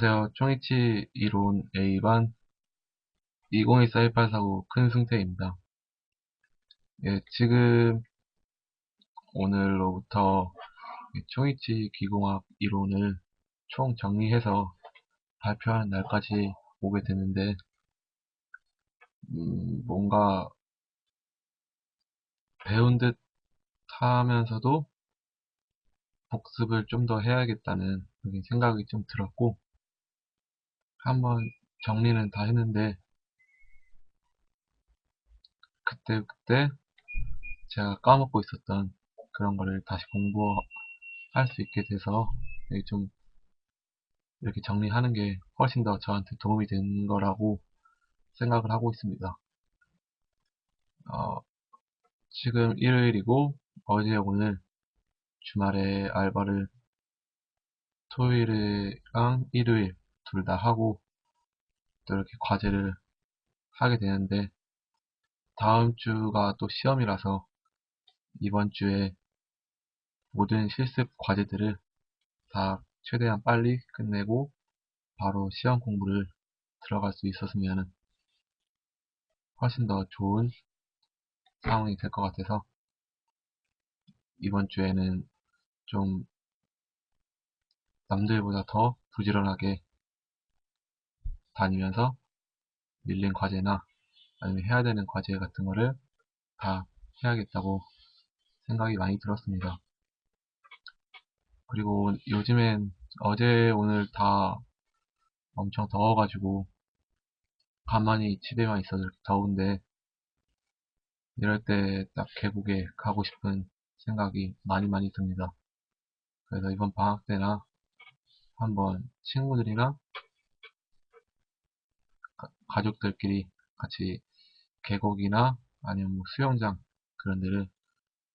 안녕하세요. 총이치 이론 A반 2024-1849 큰승태입니다. 예, 지금 오늘로부터 총이치 기공학 이론을 총 정리해서 발표하는 날까지 오게 되는데, 뭔가 배운 듯 하면서도 복습을 좀 더 해야겠다는 생각이 좀 들었고, 한번 정리는 다 했는데, 그때 제가 까먹고 있었던 그런 거를 다시 공부할 수 있게 돼서 좀 이렇게 정리하는 게 훨씬 더 저한테 도움이 되는 거라고 생각을 하고 있습니다. 어, 지금 일요일이고 어제 오늘 주말에 알바를 토요일이랑 일요일 둘 다 하고 또 이렇게 과제를 하게 되는데, 다음 주가 또 시험이라서 이번 주에 모든 실습 과제들을 다 최대한 빨리 끝내고 바로 시험 공부를 들어갈 수 있었으면 훨씬 더 좋은 상황이 될 것 같아서 이번 주에는 좀 남들보다 더 부지런하게 다니면서 밀린 과제나 아니면 해야 되는 과제 같은 거를 다 해야겠다고 생각이 많이 들었습니다. 그리고 요즘엔 어제 오늘 다 엄청 더워가지고 가만히 집에만 있어도 이렇게 더운데, 이럴 때 딱 계곡에 가고 싶은 생각이 많이 듭니다. 그래서 이번 방학 때나 한번 친구들이나 가족들끼리 같이 계곡이나 아니면 뭐 수영장 그런 데를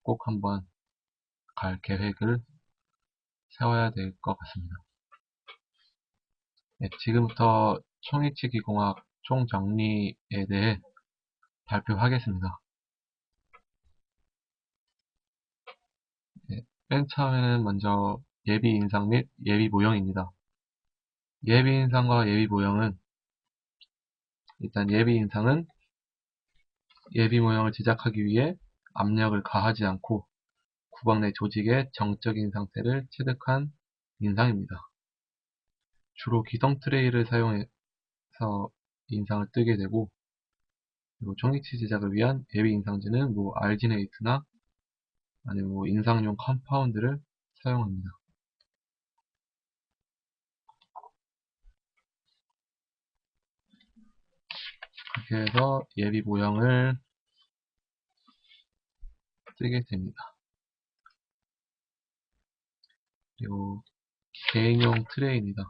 꼭 한번 갈 계획을 세워야 될 것 같습니다. 네, 지금부터 총이치 기공학 총정리에 대해 발표하겠습니다. 네, 맨 처음에는 먼저 예비 인상 및 예비 모형입니다. 예비 인상과 예비 모형은, 일단 예비 인상은 예비 모형을 제작하기 위해 압력을 가하지 않고 구강 내 조직의 정적인 상태를 체득한 인상입니다. 주로 기성 트레이를 사용해서 인상을 뜨게 되고, 그리고 총이치 제작을 위한 예비 인상지는 뭐 알지네이트나 아니면 뭐 인상용 컴파운드를 사용합니다. 그렇게 해서 예비 모형을 뜨게 됩니다. 그리고 개인용 트레이입니다.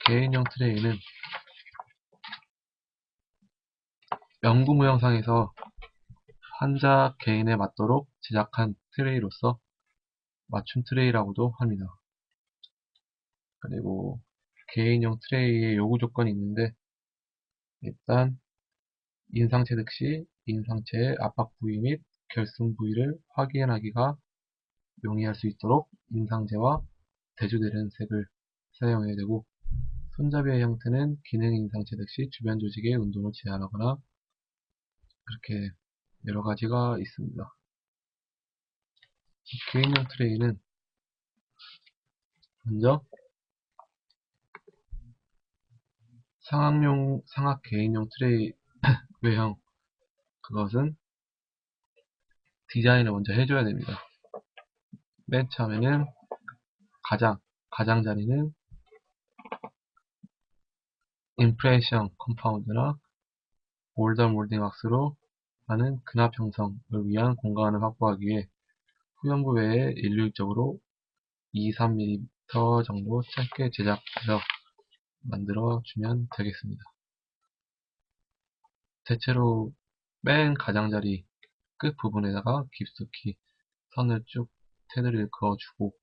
개인용 트레이는 연구 모형상에서 환자 개인에 맞도록 제작한 트레이로서 맞춤 트레이라고도 합니다. 그리고 개인용 트레이의 요구 조건이 있는데, 일단 인상 체득 시 인상체의 압박 부위 및 결승 부위를 확인하기가 용이할 수 있도록 인상제와 대조되는 색을 사용해야 되고, 손잡이의 형태는 기능 인상 체득 시 주변 조직의 운동을 제한하거나, 그렇게 여러 가지가 있습니다. 개인용 트레이는 먼저 상악 개인용 트레이 외형, 그것은 디자인을 먼저 해줘야 됩니다. 맨 처음에는 가장자리는 임프레션 컴파운드나 올더 몰딩 왁스로 하는 근합 형성을 위한 공간을 확보하기 위해 후면부 외에 일률적으로 2-3mm 정도 짧게 제작해서 만들어 주면 되겠습니다. 대체로 맨 가장자리 끝 부분에다가 깊숙이 선을 쭉 테두리를 그어주고,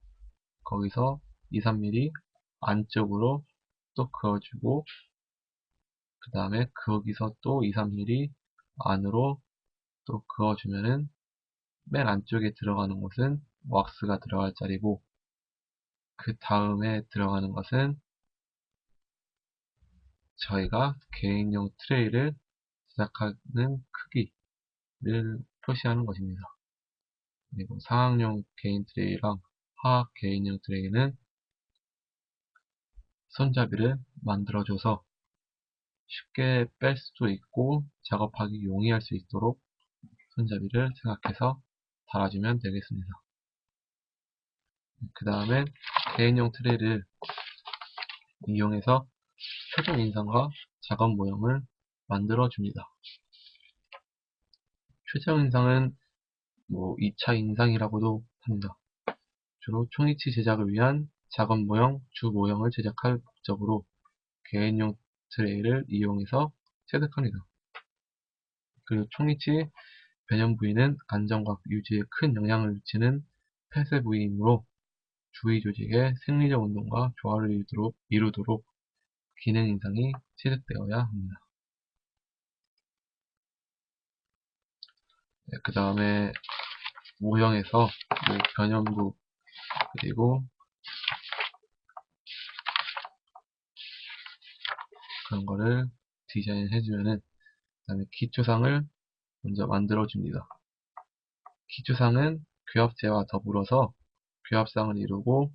거기서 2-3mm 안쪽으로 또 그어주고, 그 다음에 거기서 또 2-3mm 안으로 또 그어주면은 맨 안쪽에 들어가는 곳은 왁스가 들어갈 자리고, 그 다음에 들어가는 것은 저희가 개인용 트레이를 제작하는 크기를 표시하는 것입니다. 그리고 상학용 개인 트레이랑 하학 개인용 트레이는 손잡이를 만들어줘서 쉽게 뺄 수도 있고 작업하기 용이할 수 있도록 손잡이를 생각해서 달아주면 되겠습니다. 그 다음에 개인용 트레이를 이용해서 최종 인상과 작업 모형을 만들어 줍니다. 최종 인상은 2차 인상이라고도 합니다. 주로 총이치 제작을 위한 작업 모형, 주 모형을 제작할 목적으로 개인용 트레이를 이용해서 체득합니다. 그리고 총이치 변형 부위는 안정과 유지에 큰 영향을 미치는 폐쇄 부위이므로 주위 조직의 생리적 운동과 조화를 이루도록 기능 인상이 체득되어야 합니다. 그 다음에 모형에서 변형부 그리고 그런 거를 디자인 해주면은 그 다음에 기초상을 먼저 만들어 줍니다. 기초상은 교합재와 더불어서 교합상을 이루고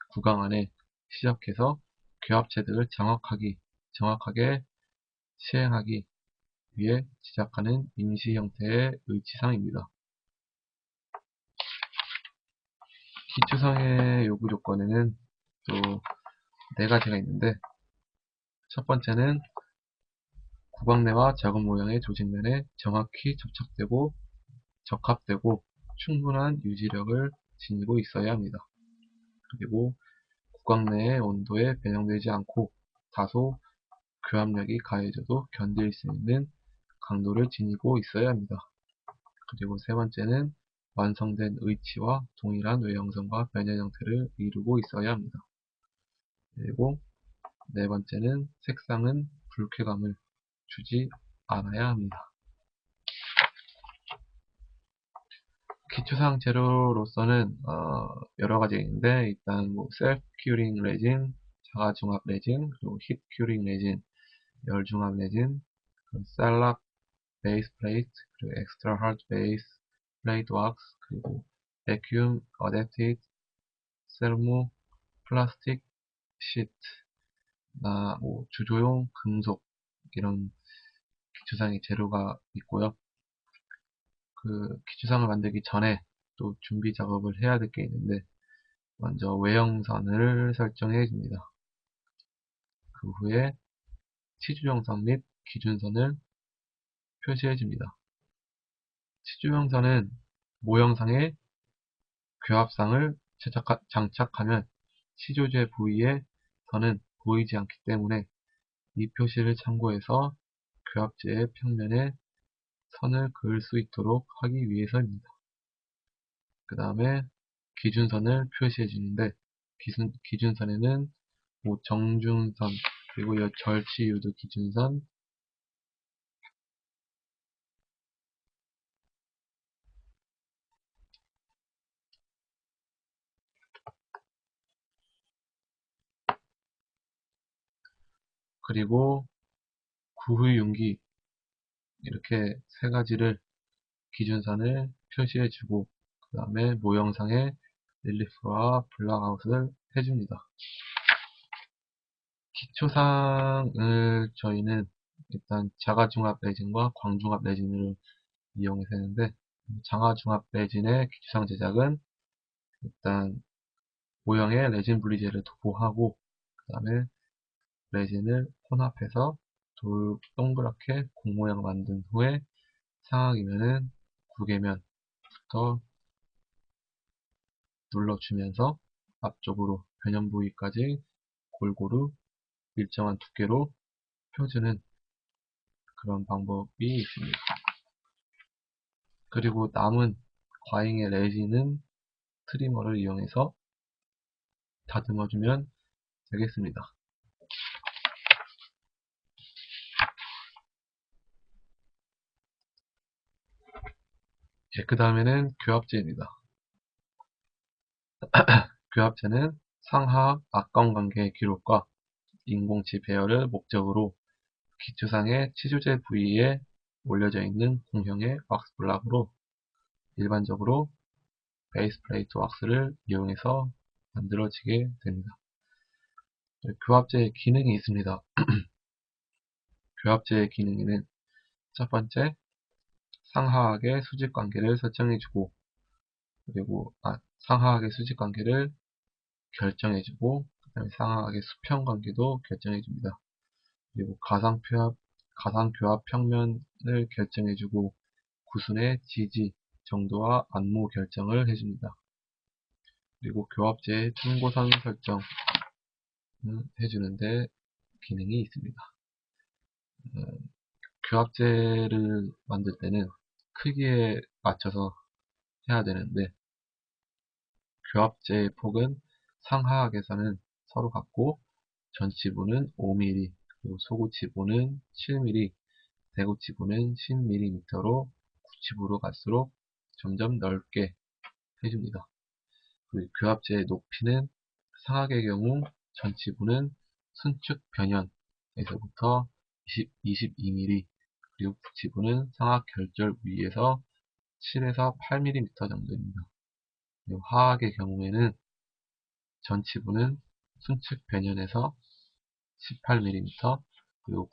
구강 안에 시작해서 교합체들을 정확하게 시행하기 위해 제작하는 임시 형태의 의치상입니다. 기초상의 요구 조건에는 또 4가지가 있는데, 첫 번째는 구강내와 작업 모형의 조직면에 정확히 접착되고 적합되고 충분한 유지력을 지니고 있어야 합니다. 그리고 구강내의 온도에 변형되지 않고 다소 교합력이 가해져도 견딜 수 있는 강도를 지니고 있어야 합니다. 그리고 세 번째는 완성된 의치와 동일한 외형성과 변형 형태를 이루고 있어야 합니다. 그리고 네 번째는 색상은 불쾌감을 주지 않아야 합니다. 기초상 재료로서는 여러 가지 있는데, 일단 셀프 큐링 레진, 자가 중합 레진, 그리고 힙 큐링 레진, 열 중합 레진, 셀락 베이스 플레이트, 그리고 엑스트라 하드 베이스 플레이트 왁스, 그리고 베큐um 어댑티드 세르모 플라스틱 시트, 주조용 금속, 이런 기초상의 재료가 있고요. 그 기초상을 만들기 전에 또 준비 작업을 해야 될 게 있는데, 먼저 외형선을 설정해 줍니다. 그 후에 치주형선 및 기준선을 표시해 줍니다. 치주형선은 모형상에 교합상을 장착하면 치조제 부위의 선은 보이지 않기 때문에 이 표시를 참고해서 교합제의 평면에 선을 그을 수 있도록 하기 위해서입니다. 그 다음에 기준선을 표시해 주는데, 기준선에는 정중선, 그리고 절치유도 기준선, 그리고 구휘윤기, 이렇게 세 가지를 기준선을 표시해 주고, 그 다음에 모형상에 릴리프와 블락아웃을 해줍니다. 기초상을 저희는 일단 자가중합 레진과 광중합 레진을 이용해서 했는데, 자가중합 레진의 기초상 제작은 일단 모형에 레진 분리제를 도포하고, 그 다음에 레진을 혼합해서 동그랗게 공 모양 만든 후에 상하이면은 구개면부터 눌러주면서 앞쪽으로 변형 부위까지 골고루 일정한 두께로 펴주는 그런 방법이 있습니다. 그리고 남은 과잉의 레진은 트리머를 이용해서 다듬어주면 되겠습니다. 그 다음에는 교합제입니다. 교합제는 상하 악관관계 기록과 인공치 배열을 목적으로 기초상의 치주제 부위에 올려져 있는 공형의 왁스 블락으로 일반적으로 베이스 플레이트 왁스를 이용해서 만들어지게 됩니다. 교합제의 기능이 있습니다. 교합제의 기능에는 첫 번째, 상하악의 수직 관계를 설정해주고, 그리고 상하악의 수직 관계를 결정해주고, 그다음에 상하악의 수평 관계도 결정해줍니다. 그리고 가상교합 평면을 결정해주고, 구순의 지지, 정도와 안모 결정을 해줍니다. 그리고 교합제의 참고선 설정을 해주는데 기능이 있습니다. 교합제를 만들 때는 크기에 맞춰서 해야 되는데, 교합제의 폭은 상하악에서는 서로 같고, 전치부는 5mm, 그리고 소구치부는 7mm, 대구치부는 10mm로 구치부로 갈수록 점점 넓게 해줍니다. 그리고 교합제의 높이는 상악의 경우 전치부는 순축 변연에서부터 22mm, 그리고 구치부는 상악 결절 부위에서 7에서 8mm 정도입니다. 그리고 하악의 경우에는 전치부는 순측 변연에서 18mm, 그리고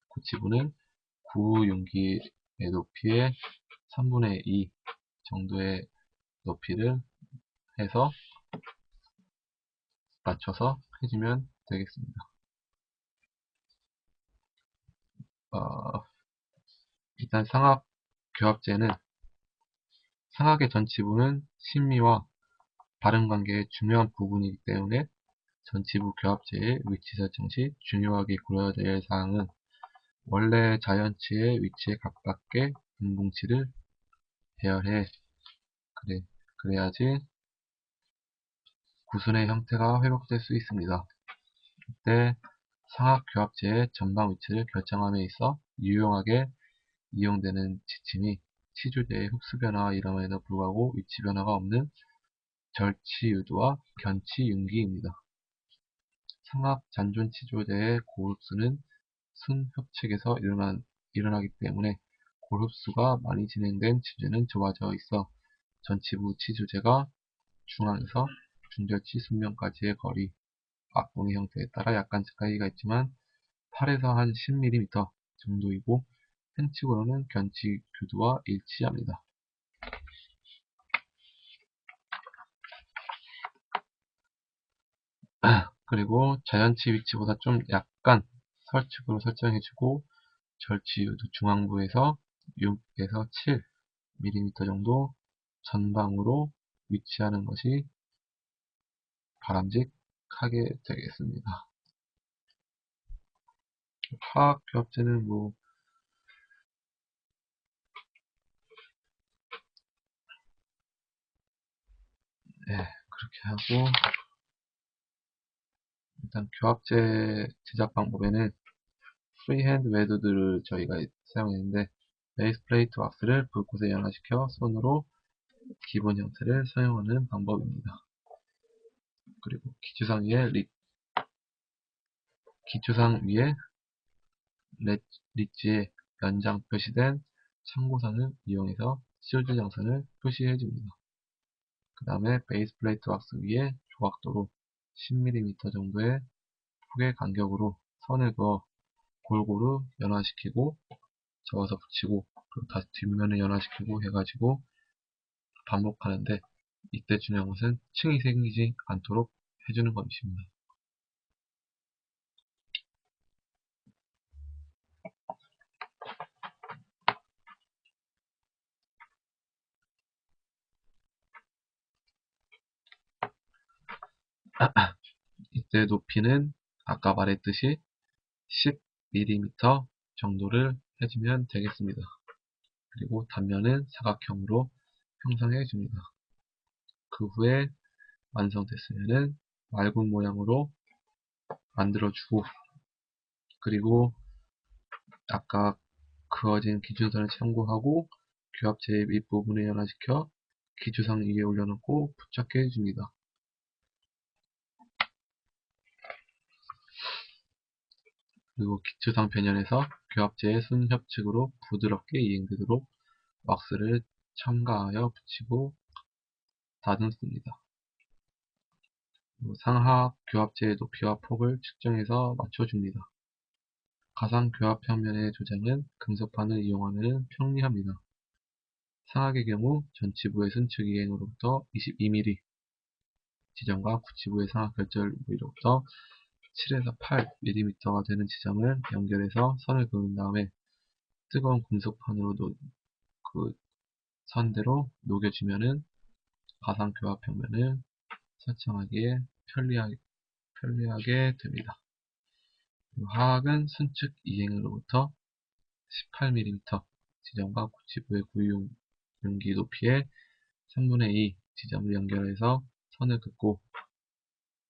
구치부는 구윤기의 높이의 3분의 2 정도의 높이를 해서 맞춰서 해주면 되겠습니다. 일단 상악 교합제는 상악의 전치부는 심미와 발음 관계의 중요한 부분이기 때문에 전치부 교합제의 위치 설정 시 중요하게 고려해야 될 사항은 원래 자연치의 위치에 가깝게 인공치를 배열해 그래야지 구순의 형태가 회복될 수 있습니다. 이때 상악 교합제의 전방 위치를 결정함에 있어 유용하게 이용되는 지침이 치주제의 흡수 변화가 일어남에도 불구하고 위치 변화가 없는 절치유도와 견치윤기입니다. 상악 잔존 치조제의 고흡수는 순협측에서 일어나기 때문에 고흡수가 많이 진행된 치주제는 좁아져 있어 전치부 치주제가 중앙에서 중절치 순면까지의 거리, 악봉의 형태에 따라 약간 차이가 있지만 8에서 한 10mm 정도이고 펜치고로는 견치 규도와 일치합니다. 그리고 자연치 위치보다 좀 약간 설측으로 설정해주고 절치유도 중앙부에서 6에서 7mm 정도 전방으로 위치하는 것이 바람직하게 되겠습니다. 화학 교합제는 그렇게 하고, 일단 교합제 제작 방법에는 프리핸드 웨드를 저희가 사용했는데, 베이스 플레이트 왁스를 불꽃에 연화시켜 손으로 기본 형태를 사용하는 방법입니다. 그리고 기초상 위에 리지에 연장 표시된 참고선을 이용해서 실드 장선을 표시해 줍니다. 그 다음에 베이스 플레이트 왁스 위에 조각도로 10mm 정도의 폭의 간격으로 선을 그어 골고루 연화시키고 저어서 붙이고 그리고 다시 뒷면을 연화시키고 해가지고 반복하는데, 이때 중요한 것은 층이 생기지 않도록 해주는 것입니다. 이때 높이는 아까 말했듯이 10mm 정도를 해주면 되겠습니다. 그리고 단면은 사각형으로 형성해 줍니다. 그 후에 완성됐으면은 맑은 모양으로 만들어주고, 그리고 아까 그어진 기준선을 참고하고 교합제의 윗부분에 연화시켜 기초상 위에 올려놓고 부착해 줍니다. 그리고 기초상 변연해서 교합제의 순협측으로 부드럽게 이행되도록 왁스를 첨가하여 붙이고 다듬습니다. 상하학 교합제의 높이와 폭을 측정해서 맞춰줍니다. 가상 교합평면의 조작은 금속판을 이용하면 편리합니다. 상학의 경우 전치부의 순측 이행으로부터 22mm 지점과 구치부의 상하 결절 부위로부터 7에서 8mm가 되는 지점을 연결해서 선을 그은 다음에 뜨거운 금속판으로 그 선대로 녹여주면은 가상 교합 평면을 설정하기에 편리하게 됩니다. 하악은 순측 이행으로부터 18mm 지점과 구치부의 구용기 높이의 3분의 2 지점을 연결해서 선을 긋고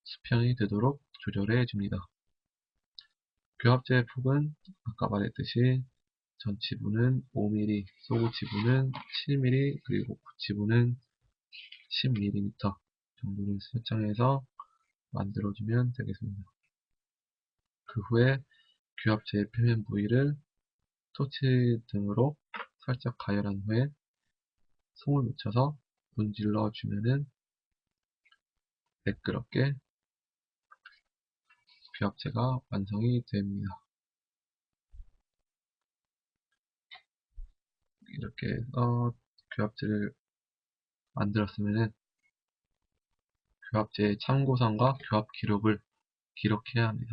수평이 되도록 조절해 줍니다. 교합제의 폭은 아까 말했듯이 전치부는 5mm, 소구치부는 7mm, 그리고 구치부는 10mm 정도를 설정해서 만들어주면 되겠습니다. 그 후에 교합제의 표면 부위를 토치 등으로 살짝 가열한 후에 송을 묻혀서 문질러 주면은 매끄럽게 교합제가 완성이 됩니다. 이렇게 해서 교합제를 만들었으면은 교합제의 참고선과 교합 기록을 기록해야 합니다.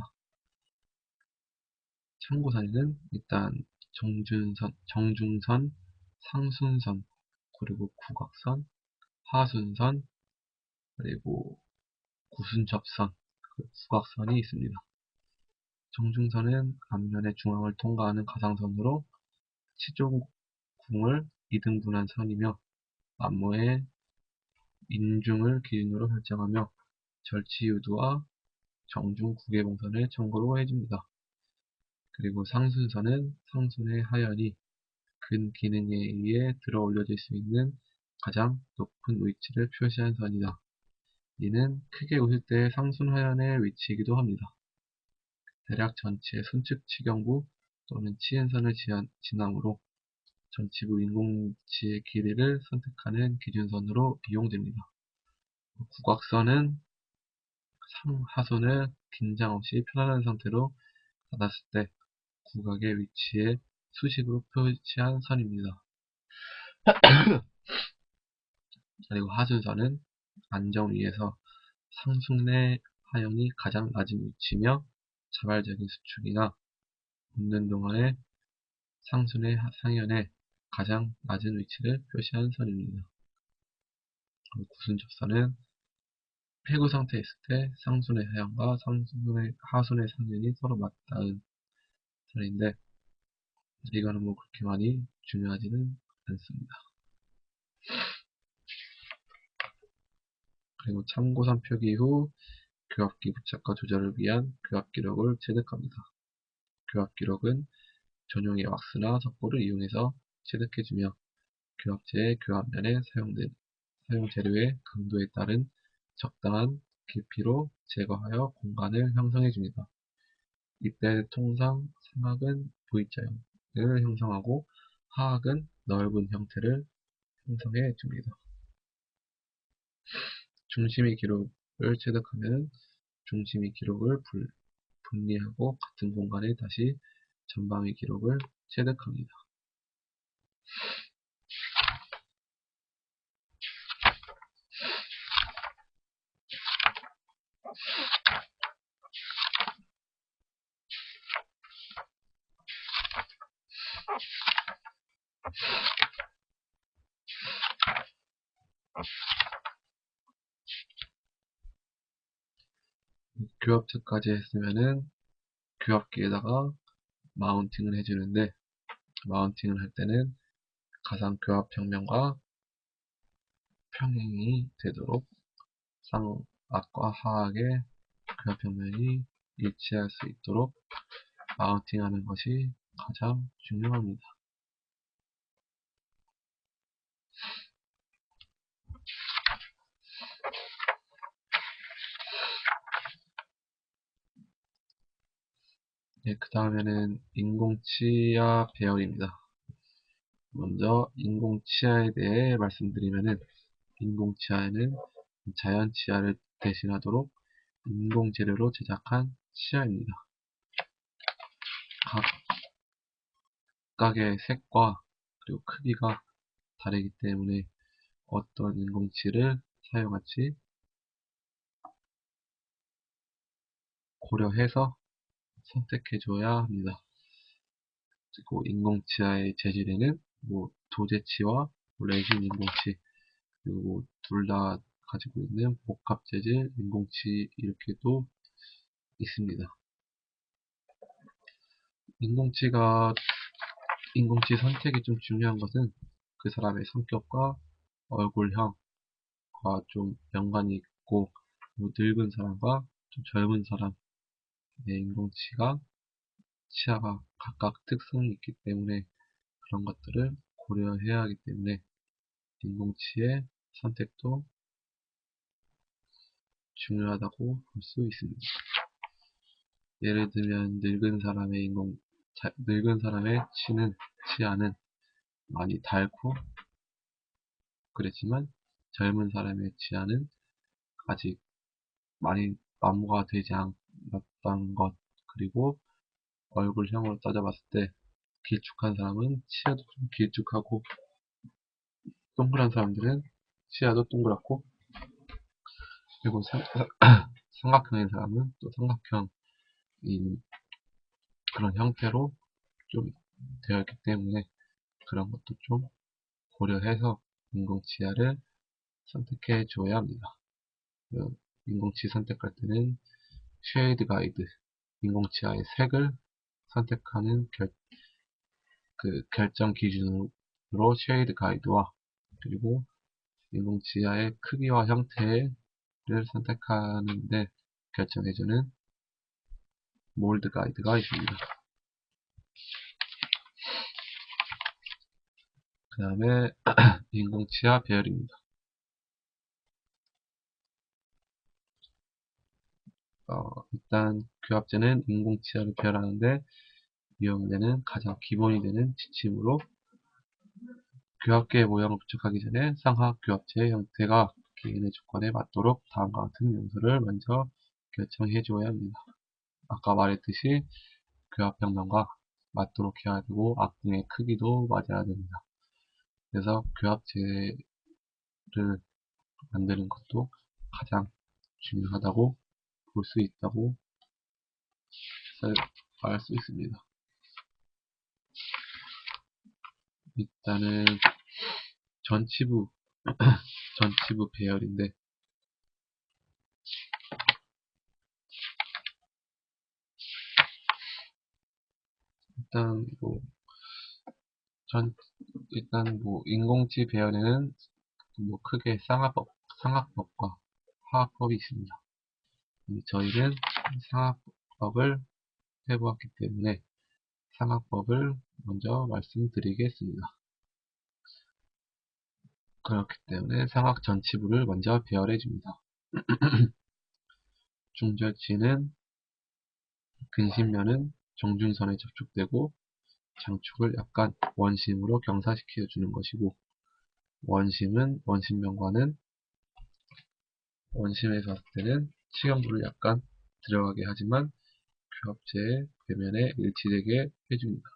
참고선에는 일단 정중선, 상순선, 그리고 국악선, 하순선, 그리고 구순접선, 국악선이 있습니다. 정중선은 앞면의 중앙을 통과하는 가상선으로 치조궁을 2등분한 선이며 안모의 인중을 기준으로 설정하며 절치유도와 정중 구개봉선을 참고로 해줍니다. 그리고 상순선은 상순의 하연이 근 기능에 의해 들어 올려질 수 있는 가장 높은 위치를 표시한 선이다. 이는 크게 웃을 때의 상순 하연의 위치이기도 합니다. 대략 전치의 순측 치경부 또는 치은선을 지나므로 전치부 인공치의 길이를 선택하는 기준선으로 이용됩니다. 국악선은 상하손을 긴장 없이 편안한 상태로 닫았을 때 국악의 위치에 수식으로 표시한 선입니다. 그리고 하순선은 안정 위에서 상순의 하연이 가장 낮은 위치며 자발적인 수축이나 웃는 동안의 상순의 상연의 가장 낮은 위치를 표시한 선입니다. 구순접선은 폐구 상태에 있을 때 상순의 하연과 하순의 상연이 서로 맞닿은 선인데 이거는 뭐 그렇게 많이 중요하지는 않습니다. 그리고 참고선 표기 후 교합기 부착과 조절을 위한 교합 기록을 체득합니다. 교합 기록은 전용의 왁스나 석고를 이용해서 체득해주며 교합제의 교합면에 사용 재료의 강도에 따른 적당한 깊이로 제거하여 공간을 형성해줍니다. 이때 통상 상악은 V자형을 형성하고 하악은 넓은 형태를 형성해줍니다. 중심의 기록을 체득하면 중심의 기록을 분리하고 같은 공간에 다시 전방의 기록을 체득합니다. 교합체까지 했으면은 교합기에다가 마운팅을 해주는데 마운팅을 할 때는 가상 교합 평면과 평행이 되도록 상악과 하악의 교합 평면이 일치할 수 있도록 마운팅하는 것이 가장 중요합니다. 네, 그 다음에는 인공치아 배열입니다. 먼저 인공치아에 대해 말씀드리면은 인공치아에는 자연치아를 대신하도록 인공재료로 제작한 치아입니다. 각각의 색과 그리고 크기가 다르기 때문에 어떤 인공치를 사용할지 고려해서 선택해줘야 합니다. 그리고 인공치아의 재질에는 도제치와 레진 인공치, 그리고 둘 다 가지고 있는 복합 재질 인공치 이렇게도 있습니다. 인공치가 인공치 선택이 좀 중요한 것은 그 사람의 성격과 얼굴형과 좀 연관이 있고, 늙은 사람과 좀 젊은 사람의 인공치가 치아가 각각 특성이 있기 때문에 그런 것들을 고려해야 하기 때문에 인공치의 선택도 중요하다고 볼 수 있습니다. 예를 들면 늙은 사람의 치아는 많이 닳고 그랬지만 젊은 사람의 치아는 아직 많이 마모가 되지 않았다는 것, 그리고 얼굴형으로 따져봤을 때 길쭉한 사람은 치아도 좀 길쭉하고, 동그란 사람들은 치아도 동그랗고, 그리고 삼각형인 사람은 또 삼각형인 그런 형태로 좀 되어 있기 때문에 그런 것도 좀 고려해서 인공치아를 선택해 줘야 합니다. 인공치 선택할 때는 쉐이드 가이드, 인공치아의 색을 선택하는 결정 기준으로 쉐이드 가이드와, 그리고 인공치아의 크기와 형태를 선택하는데 결정해주는 몰드 가이드가 있습니다. 그 다음에 인공치아 배열입니다. 일단 교합제는 인공치아를 배열하는데 위험되는 가장 기본이 되는 지침으로, 교합계의 모양을 구축하기 전에 상하 교합체의 형태가 개인의 조건에 맞도록 다음과 같은 요소를 먼저 결정해 줘야 합니다. 아까 말했듯이 교합평면과 맞도록 해야 되고 악등의 크기도 맞아야 됩니다. 그래서 교합체를 만드는 것도 가장 중요하다고 볼 수 있다고 말할 수 있습니다. 일단은 전치부 전치부 배열인데, 일단 인공치 배열에는 크게 상학법과 화학법이 있습니다. 저희는 상학법을 해보았기 때문에 상학법을 먼저 말씀드리겠습니다. 그렇기 때문에 상학 전치부를 먼저 배열해 줍니다. 중절치는 근심면은 정중선에 접촉되고 장축을 약간 원심으로 경사시켜 주는 것이고, 원심면과는 원심에서 봤을 때는 치경부를 약간 들어가게 하지만 교합체의 궤면에 일치되게 해줍니다.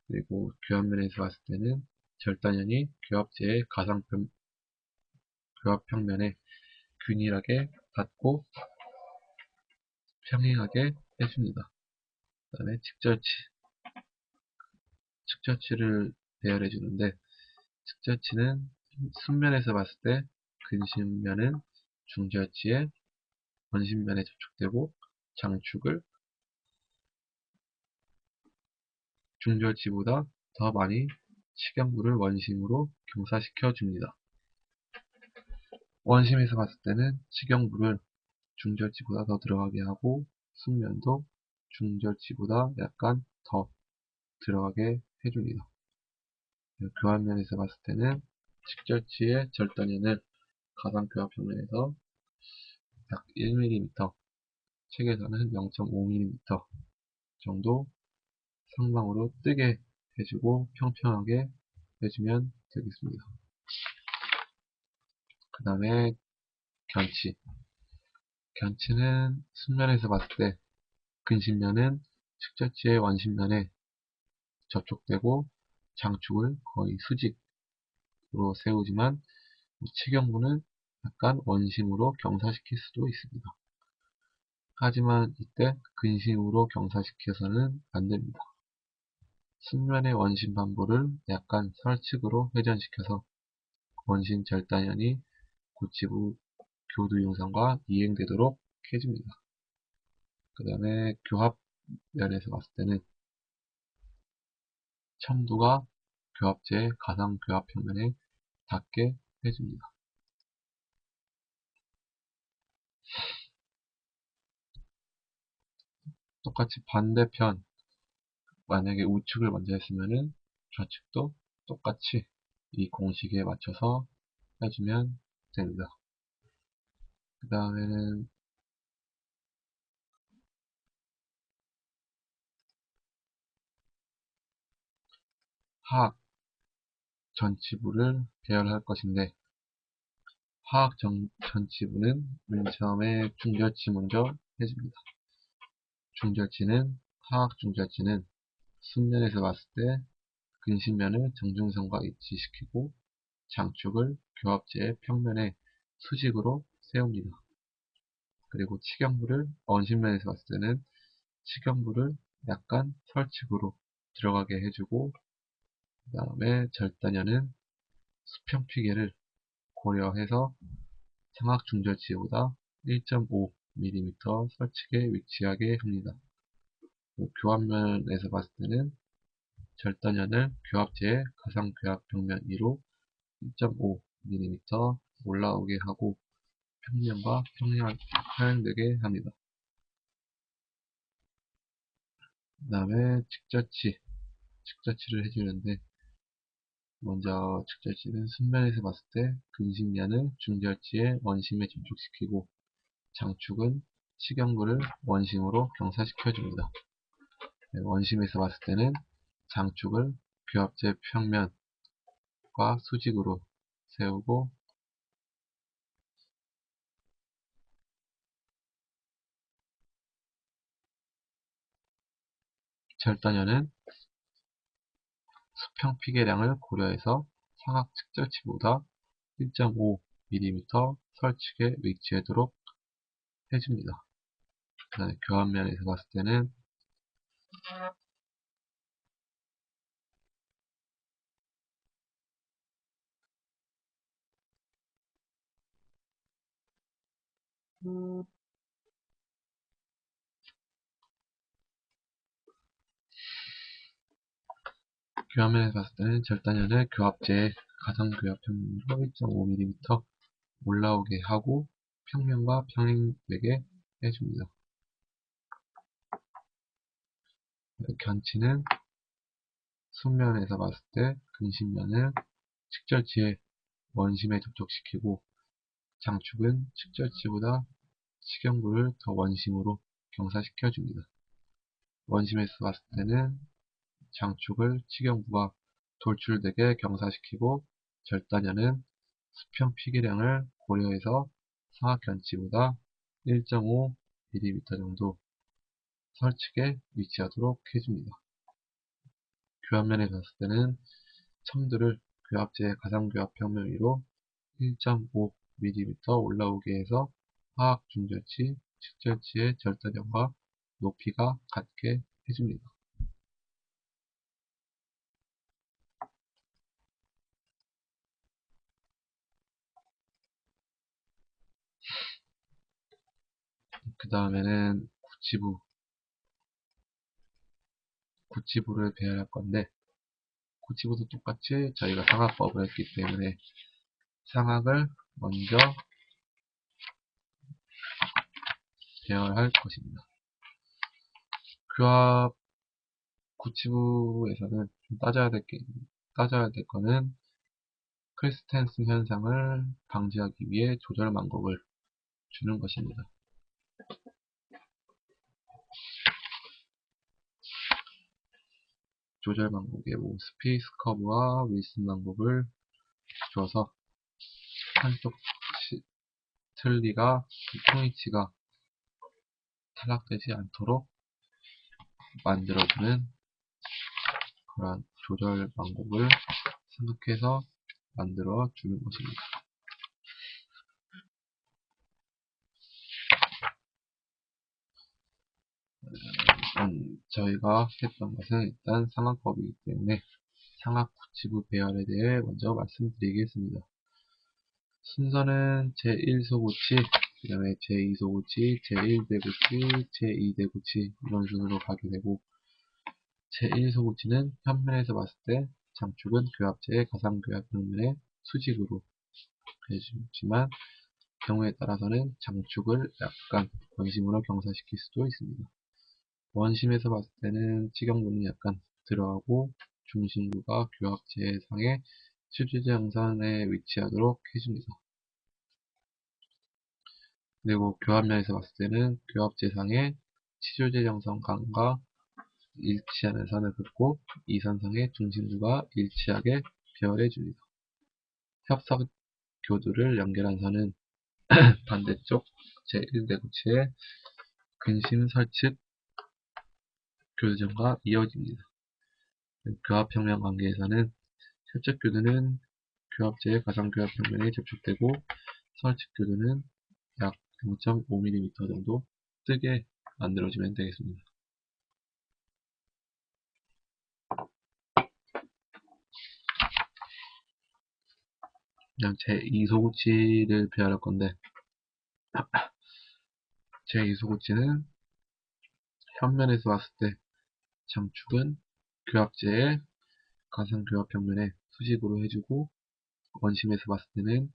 그리고 교합면에서 봤을 때는 절단연이 교합체의 교합평면에 균일하게 닿고 평행하게 해줍니다. 그 다음에 측절치를 배열해 주는데, 측절치는 순면에서 봤을 때 근심면은 중절치에 원심면에 접촉되고 장축을 중절치보다 더 많이 치경부를 원심으로 경사시켜 줍니다. 원심에서 봤을 때는 치경부를 중절치보다 더 들어가게 하고 순면도 중절치보다 약간 더 들어가게 해줍니다. 교합면에서 봤을 때는 측절치의 절단연을 가상교합평면에서 약 1mm, 책에서는 0.5mm 정도 상방으로 뜨게 해주고 평평하게 해주면 되겠습니다. 그 다음에 견치. 견치는 순면에서 봤을 때 근신면은 측접지의 원심면에 접촉되고 장축을 거의 수직으로 세우지만 치경부는 약간 원심으로 경사시킬 수도 있습니다. 하지만 이때 근심으로 경사시켜서는 안됩니다. 순면의 원심 반부를 약간 설측으로 회전시켜서 원심 절단연이 고치부 교두 융상과 이행되도록 해줍니다. 그 다음에 교합면에서 봤을 때는 첨두가 교합제의 가상 교합 평면에 닿게 해줍니다. 똑같이 반대편, 만약에 우측을 먼저 했으면은 좌측도 똑같이 이 공식에 맞춰서 해주면 됩니다. 그 다음에는 하악 전치부를 배열할 것인데, 하악 전치부는 맨 처음에 중절치 먼저 해줍니다. 중절치는, 하악 중절치는 순면에서 봤을 때 근신면을 정중선과 일치시키고 장축을 교합제의 평면에 수직으로 세웁니다. 그리고 치경부를 원심면에서 봤을 때는 치경부를 약간 설측으로 들어가게 해주고, 그 다음에 절단연은 수평피계를 고려해서 상악 중절치보다 1.5mm 설측에 위치하게 합니다. 교합면에서 봤을 때는 절단연을 교합제의 가상교합 평면 위로 1.5mm 올라오게 하고 평면과 평행되게 합니다. 그 다음에 측저치를 해주는데, 먼저 측절치는 순면에서 봤을 때 근심면을 중절치의 원심에 접촉시키고 장축은 치경부를 원심으로 경사시켜줍니다. 원심에서 봤을 때는 장축을 교합제 평면과 수직으로 세우고, 절단연은 수평 피계량을 고려해서 상악 측절치보다 1.5mm 설측에 위치하도록 해줍니다. 그 다음에 교합면에서 봤을 때는 절단연을 교합제의 가상교합 평면으로 1.5mm 올라오게 하고 평면과 평행되게 해줍니다. 견치는 순면에서 봤을 때 근신면을 측절지에 원심에 접촉시키고 장축은 측절지보다 치경부를 더 원심으로 경사시켜줍니다. 원심에서 봤을 때는 장축을 치경부가 돌출되게 경사시키고 절단연은 수평 피기량을 고려해서 상악 견치보다 1.5mm 정도 설측에 위치하도록 해줍니다. 교합면에 봤을 때는 첨두를 교합제의 가상교합 평면 위로 1.5mm 올라오게 해서 하악 중절치, 측절치의 절단연과 높이가 같게 해줍니다. 그 다음에는 구치부를 배열할 건데, 구치부도 똑같이 저희가 상악법을 했기 때문에 상악을 먼저 배열할 것입니다. 교합 구치부에서는 좀 따져야 될 거는 크리스텐슨 현상을 방지하기 위해 조절 망곡을 주는 것입니다. 조절 방법의 스페이스 커브와 윌슨 방법을 줘서 한쪽 틀니가 통이치가 탈락되지 않도록 만들어주는 그런 조절 방법을 생각해서 만들어 주는 것입니다. 저희가 했던 것은 일단 상악법이기 때문에 상악구치부 배열에 대해 먼저 말씀드리겠습니다. 순서는 제1소고치, 그 다음에 제2소고치, 제1대고치, 제2대고치 이런 순으로 가게 되고, 제1소고치는 현면에서 봤을 때 장축은 교합제의 가상교합 평면의 수직으로 해주지만 경우에 따라서는 장축을 약간 원심으로 경사시킬 수도 있습니다. 원심에서 봤을 때는 치경부는 약간 들어가고 중심부가 교합제상의 치주제형선에 위치하도록 해줍니다. 그리고 교합면에서 봤을 때는 교합제상의 치조제형선감과 일치하는 선을 긋고 이 선상의 중심부가 일치하게 배열해줍니다. 협석교두를 연결한 선은 반대쪽 제1대구치의 근심 설측 교두점과 이어집니다. 교합평면 관계에서는 설측교두는 교합제의 가상교합평면에 접촉되고 설측교두는 약 0.5mm 정도 뜨게 만들어주면 되겠습니다. 그냥 제2소구치를 배열할 건데 제2소구치는 현면에서 봤을 때 장축은 교합제의 가상교합평면에 수직으로 해주고 원심에서 봤을 때는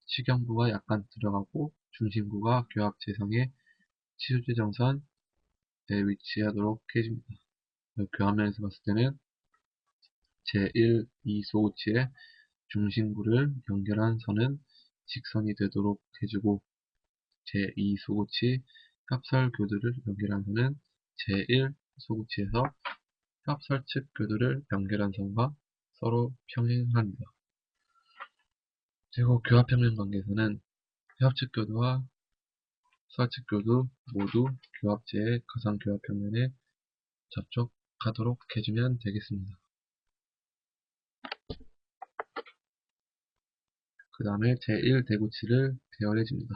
치경부가 약간 들어가고 중심부가 교합제상의 치수제정선에 위치하도록 해줍니다. 교합면에서 봤을 때는 제1, 2소우치의 중심부를 연결한 선은 직선이 되도록 해주고 제2소우치 협설교두를 연결한 선은 제1소우치에서 협설측 교두를 연결한 선과 서로 평행합니다. 그리고 교합평면 관계에서는 협측교두와 설측교두 모두 교합제의 가상교합평면에 접촉하도록 해주면 되겠습니다. 그 다음에 제1대구치를 배열해줍니다.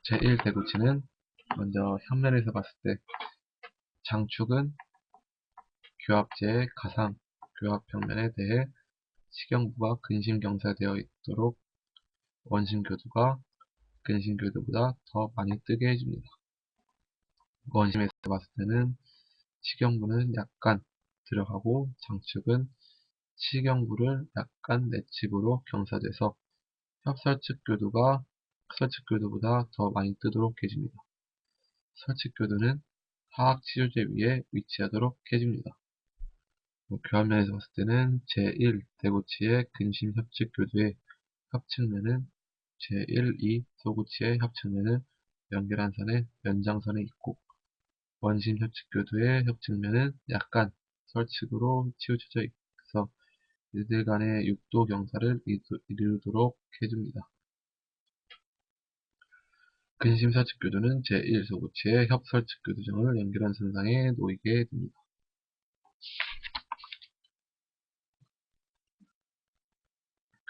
제1대구치는 먼저 현면에서 봤을 때 장축은 교합제의 가상 교합평면에 대해 시경부가 근심경사되어 있도록 원심교두가 근심교두보다 더 많이 뜨게 해줍니다. 원심에서 봤을 때는 시경부는 약간 들어가고 장축은 시경부를 약간 내측으로 경사돼서 협설측교두가 설측교두보다 더 많이 뜨도록 해줍니다. 설측교두는 하악치조제 위에 위치하도록 해줍니다. 교합면에서 봤을 때는 제1 대구치의 근심 협측교두의 협측면은 제1, 2 소구치의 협측면을 연결한 선의 연장선에 있고 원심 협측교두의 협측면은 약간 설측으로 치우쳐져 있어 이들 간의 6도 경사를 이루도록 해줍니다. 근심 설측교두는 제1 소구치의 협설측교두점을 연결한 선상에 놓이게 됩니다.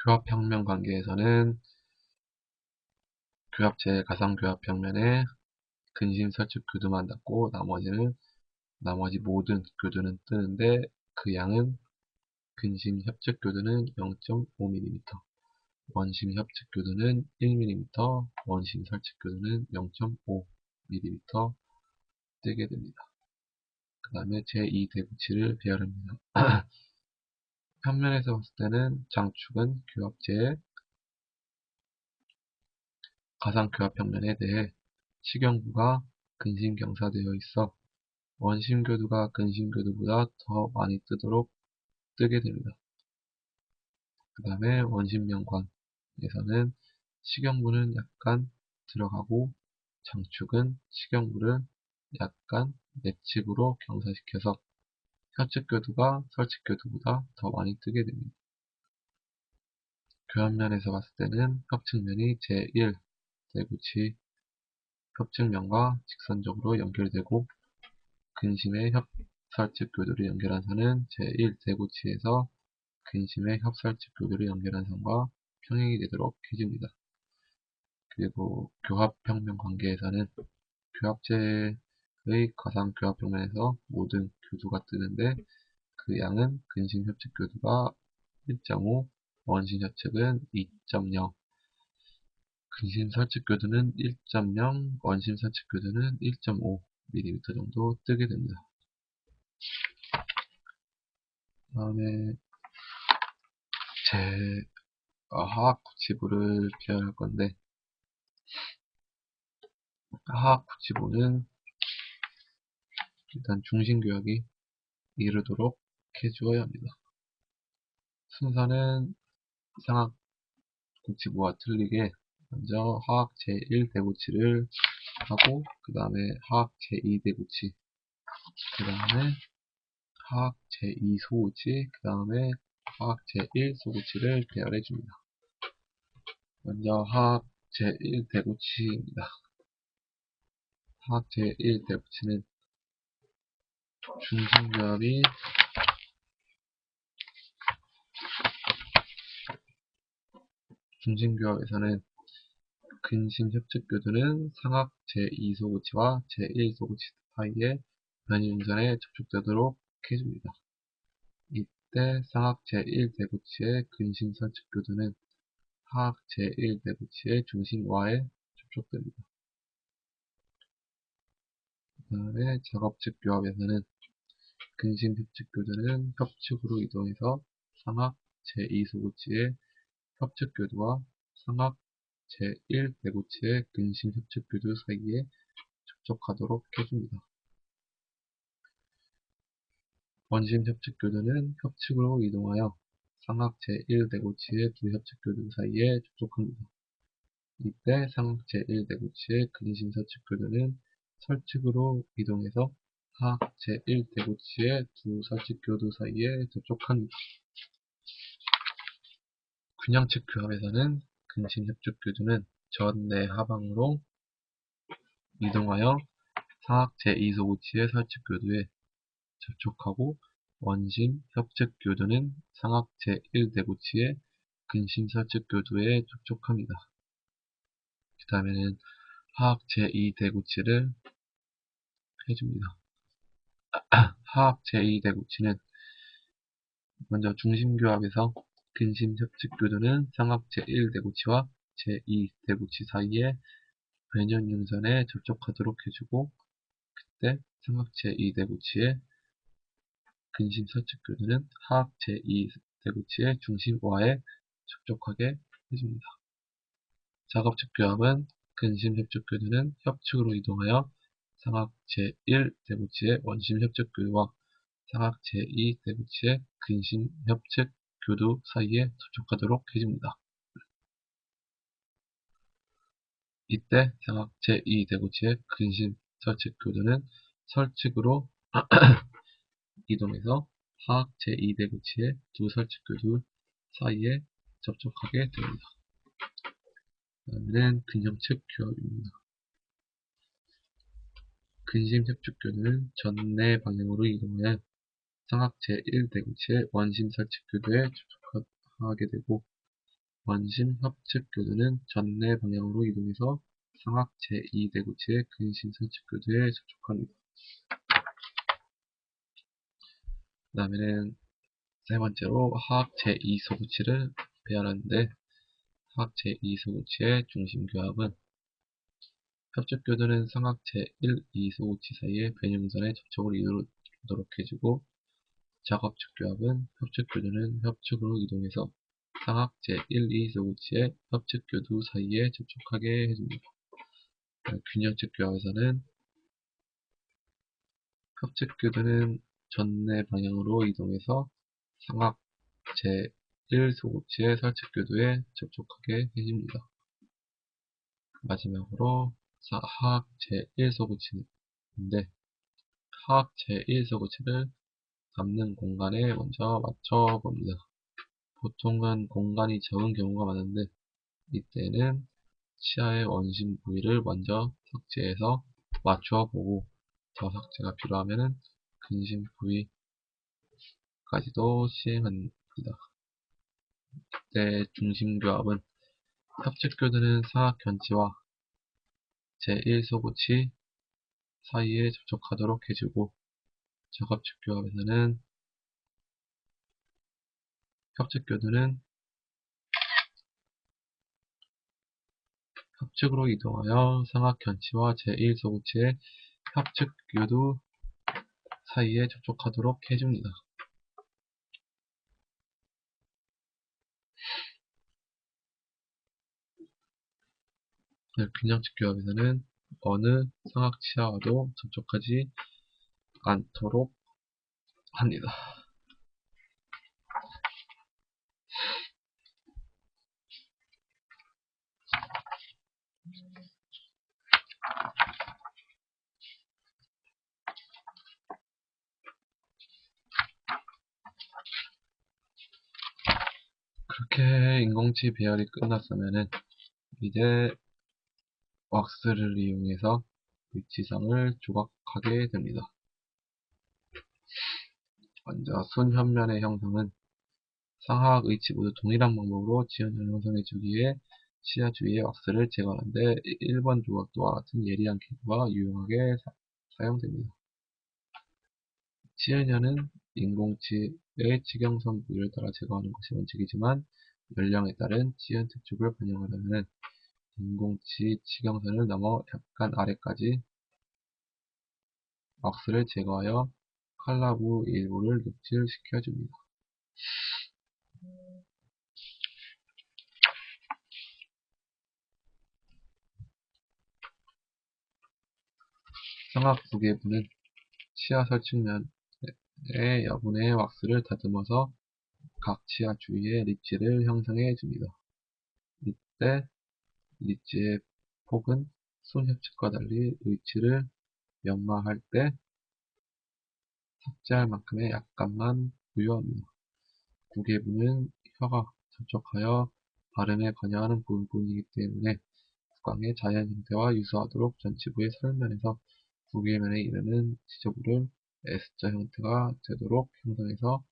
교합평면 관계에서는 교합제 가상교합평면에 근심 설측 교두만 닿고 나머지 모든 교두는 뜨는데 그 양은 근심 협측 교두는 0.5mm, 원심 협측 교두는 1mm, 원심 설측 교두는 0.5mm 뜨게 됩니다. 그 다음에 제2대구치를 배열합니다. 평면에서 봤을 때는 장축은 교합제의 가상교합평면에 대해 시경부가 근심경사되어 있어 원심교두가 근심교두보다 더 많이 뜨게 됩니다. 그 다음에 원심면관에서는 시경부는 약간 들어가고 장축은 시경부를 약간 내측으로 경사시켜서 협측교두가 설측교두보다 더 많이 뜨게 됩니다. 교합면에서 봤을 때는 협측면이 제1 대구치 협측면과 직선적으로 연결되고 근심의 협설측교두를 연결한 선은 제1 대구치에서 근심의 협설측교두를 연결한 선과 평행이 되도록 해줍니다. 그리고 교합평면 관계에서는 교합제의 가상교합평면에서 모든 교두가 뜨는데 그 양은 근심협측교두가 1.5, 원심협측은 2.0, 근심설측교두는 1.0, 원심설측교두는 1.5mm 정도 뜨게 됩니다. 다음에 화학구치부를 배열할 건데 화학구치부는 일단 중심교역이 이르도록 해주어야 합니다. 순서는 상학구치부와 틀리게 먼저 화학 제1 대구치를 하고 그 다음에 화학 제2 대구치, 그 다음에 화학 제2 소구치, 그 다음에 화학 제1 소구치를 배열해 줍니다. 먼저 화학 제1 대구치입니다. 화학 제1 대구치는 중심교합에서는 근심협측교두는 상학 제2 소구치와 제1 소구치 사이에 변이용전에 접촉되도록 해줍니다. 이때 상학 제1 대구치의 근심설측교두는 화학 제1 대구치의 중심와에 접촉됩니다. 그 다음에 작업측 교합에서는 근심협측교두는 협측으로 이동해서 상학 제2 소구치의 협측교두와 상학 제1 대구치의 근심협측교두 사이에 접촉하도록 해줍니다. 원심협측교두는 협측으로 이동하여 상학 제1 대구치의 두 협측교두 사이에 접촉합니다. 이때 상학 제1 대구치의 근심설측교두는 설측으로 이동해서 상학 제1 대구치의 두 설측교두 사이에 접촉합니다. 균형측 교합에서는 근심협측교두는 전내하방으로 이동하여 상학 제2 소구치의 설측교두에 접촉하고 원심 협측교두는 상학 제1 대구치의 근심 설측교두에 접촉합니다. 그 다음에는 화학 제2 대구치를 해줍니다. 화학 제2 대구치는 먼저 중심교합에서 근심 협측교두는 상학 제1 대구치와 제2 대구치 사이에 변형융선에 접촉하도록 해주고 그때 상학 제2 대구치의 근심 설측교두는 화학 제2 대구치의 중심와에 접촉하게 해줍니다. 작업측 교합은 근심 협측교두는 협측으로 이동하여 상학 제1 대구치의 원심 협측교두와 상학 제2 대구치의 근심 협측교두 사이에 접촉하도록 해줍니다. 이때 상학 제2 대구치의 근심 설측교두는 설측으로 이동해서 화학 제2 대구치의 두 설측교두 사이에 접촉하게 됩니다. 다음은 근형측 교합입니다. 근심 협측교두는 전내 방향으로 이동하여 상학 제1 대구치의 원심 설측교두에 접촉하게 되고 원심 협측교두는 전내 방향으로 이동해서 상학 제2 대구치의 근심 설측교두에 접촉합니다. 그 다음에는 세 번째로 화학 제2 소구치를 배열하는데 화학 제2 소구치의 중심교합은 협측교두는 상학 제1, 2 소구치 사이의 변형선의 접촉을 이루도록 해주고 작업측 교합은 협측교두는 협측으로 이동해서 상학 제1, 2 소구치의 협측교두 사이에 접촉하게 해줍니다. 균형측 교합에서는 협측교두는 전내 방향으로 이동해서 상학 제1 소구치의 설측교두에 접촉하게 해줍니다. 마지막으로 화학 제1 소구치인데 화학 제1소고체를 담는 공간에 먼저 맞춰봅니다. 보통은 공간이 적은 경우가 많은데 이때는 치아의 원심 부위를 먼저 삭제해서 맞추어 보고 더 삭제가 필요하면 근심 부위까지도 시행합니다. 이때 중심교합은 협측교두는 사각견치와 제1소고치 사이에 접촉하도록 해주고 적합측교합에서는 협측교두는 협측으로 이동하여 삼각견치와 제1소고치의 협측교두 사이에 접촉하도록 해줍니다. 균형측교합에서는 어느 삼각치하와도 접촉하지 않도록 합니다. 그렇게 인공치 배열이 끝났으면은 이제 왁스를 이용해서 위치상을 조각하게 됩니다. 먼저 순현면의 형성은 상하악 위치 모두 동일한 방법으로 지연을 형성해주기 위해 치아 주위의 왁스를 제거하는데 1번 조각도와 같은 예리한 기구가 유용하게 사용됩니다. 치연현은 인공치의 치경선 부위를 따라 제거하는 것이 원칙이지만 연령에 따른 치연 특축을 반영하려면 인공치 치경선을 넘어 약간 아래까지 왁스를 제거하여 칼라부 일부를 눅질시켜줍니다. 상악 부계부는 치아 설측면에 여분의 왁스를 다듬어서 각 치아 주위에 립지를 형성해 줍니다. 이때 립지의 폭은 손협측과 달리 위치를 연마할 때 삭제할 만큼의 약간만 부여합니다. 구개부는 혀가 접촉하여 발음에 관여하는 부분이기 때문에 구강의 자연 형태와 유사하도록 전치부의 설면에서 구개면에 이르는 지저부를 S자 형태가 되도록 형성해서